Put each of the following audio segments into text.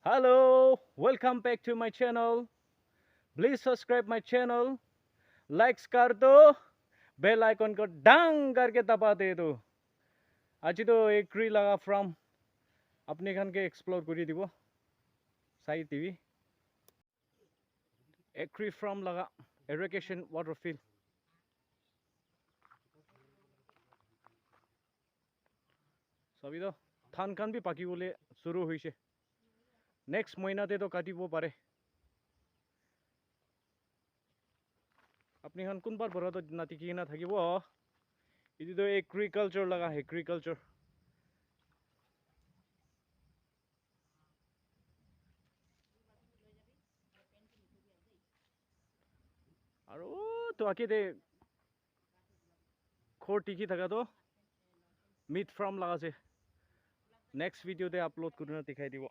Hello, welcome back to my channel. Please subscribe my channel. Likes कर दो, bell icon को डंग करके दबा दे दो. आज तो एक ट्री लगा from अपने खान के एक्सप्लोर करी दिबो. साई टीवी. एक ट्री from लगा irrigation water field. सभी तो थान खान भी पाकी बोले शुरू हुई से. Next महीना ते तो काटी वो पारे. अपने खान कुन बार बरा तो नाती की ना था कि वो इधर तो एग्रीकल्चर लगा है एग्रीकल्चर. আৰু তো আকি দে খোৰ টিকি থাকা তো মিট ফাৰ্ম লাগাছে নেক্সট ভিডিওতে আপলোড কৰে দেখাই দিব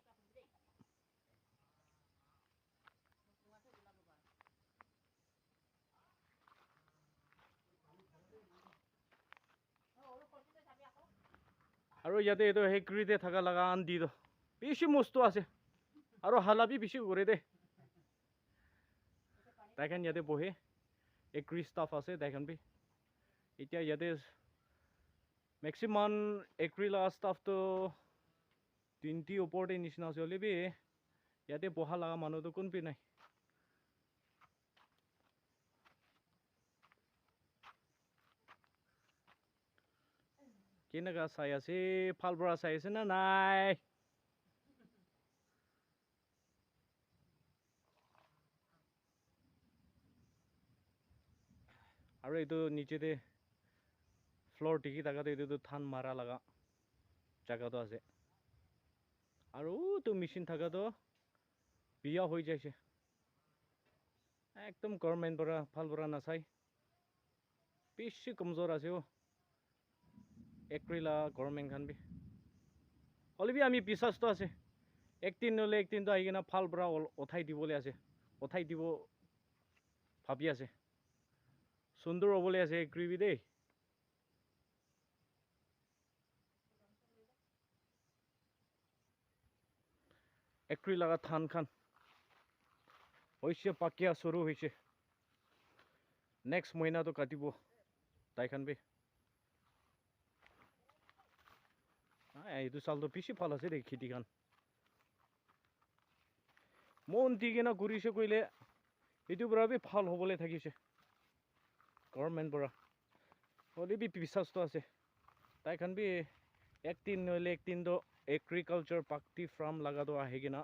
আৰু ইয়াতে এইটো হেক্ৰিতে থাকা লাগা আন দি দ বেছি বস্তু আছে আৰু হালাবি বেছি কৰে দে তাইখান ইয়াতে বহে এগ্ৰি ষ্টাফ আছে তাইখান বি এতিয়া ইয়াতে মেক্সিমাম এগ্ৰি লাগা ষ্টাফটো 20 ওপৰতে নিচিনা আছে হ'লে বি ইয়াতে বহা লাগা মানুহটো কোন বি নাই কেনেকা চাই আছে ফাল পৰা চাই আছে না নাই আৰু এইটো নিচেতে ফ্লোৰ টিকি থাকাতে এইটো থান মাৰা লাগা জায়গাটো আছে আৰু তো মেশিন থাকাতো বিয়া হৈ যাইছে একদম গভৰ্নমেন্ট পৰা ফাল পৰা নাচাই বেছি কমজোর আছে ও এক্রিলা গভর্নমেন্ট খান বি হলে বি আমি বিশ্বাস তো আছে একদিন হলে একদিন তো আহি কিনা ফাল পৰা উঠাই দিবলৈ আছে উঠাই দিব ভাবি আছে সুন্দর হবলৈ আছে এগ্রি বি দেই এগ্রি লাগা থান খান হয়েছে পাকিয়া শুরু হয়েছে নেক্সট মহিনা তো কাটিব তাইখান বি এইটো চালটো বেছি ভাল আছে দেই খেতিখান মন দি কিনা ঘূৰিছে কৰিলে এইটোৰ পৰা বি ভাল হ'বলৈ থাকিছে গভৰ্নমেন্ট পৰা হ'লে বি বিশ্বাসটো আছে তাইখান বি একদিন নহ'লে একদিন তো এগ্ৰিকালচাৰ পাৰ্টি ফাৰ্ম লাগাটো আহি কিনা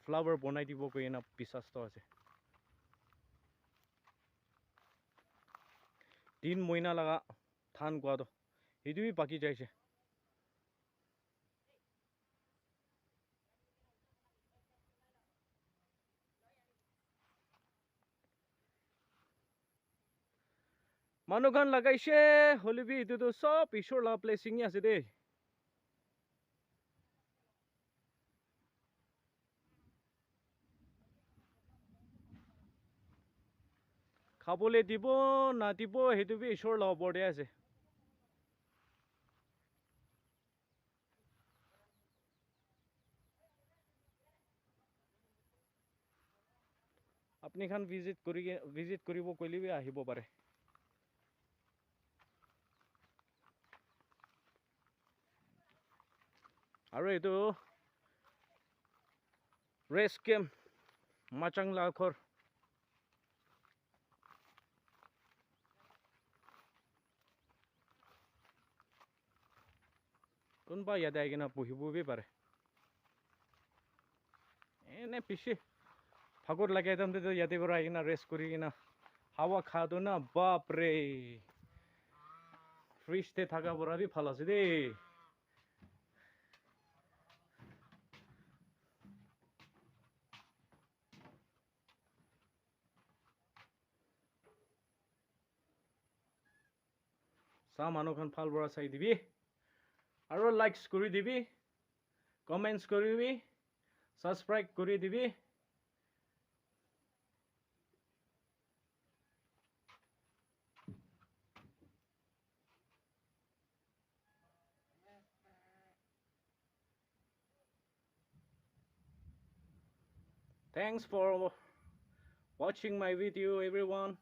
ফ্লাৱাৰ বনাই দিব কৈ কিনা বিশ্বাসটো আছে 3 মহিনা লাগা ধান কোৱাটো সেইটো বি বাকি যাইছে মানুহখান লাগাইছে হ'লে বি এইটোতো চব ঈশ্বৰ লাগা প্লেচিঙে আছে দেই খাবলৈ দিব নাদিব সেইটো বি ঈশ্বৰ লগা ওপৰতে আছে আপুনি খান ভিজিট কৰিব কৰিলে বি আহিব পাৰে আৰু এইটো ৰেচ কেম্প মাচাং লাখৰ কোনবা ইয়াতে আহি কিনা বহিবই পাৰে এনে পিছে ভাগৰ লাগে একদম ইয়াতে পৰা আহি কিনা ৰেষ্ট কৰি কিনা হাৱা খাওঁতো না বাপৰে ফ্ৰিজতে থকা পৰা বি ভাল আছে দেই চা মানুহখন ফাল পৰা চাই দিবি আৰু লাইকস কৰি দিবি কমেন্টস কৰিবি সাবস্ক্ৰাইব কৰি দিবি Thanks for watching my video, everyone.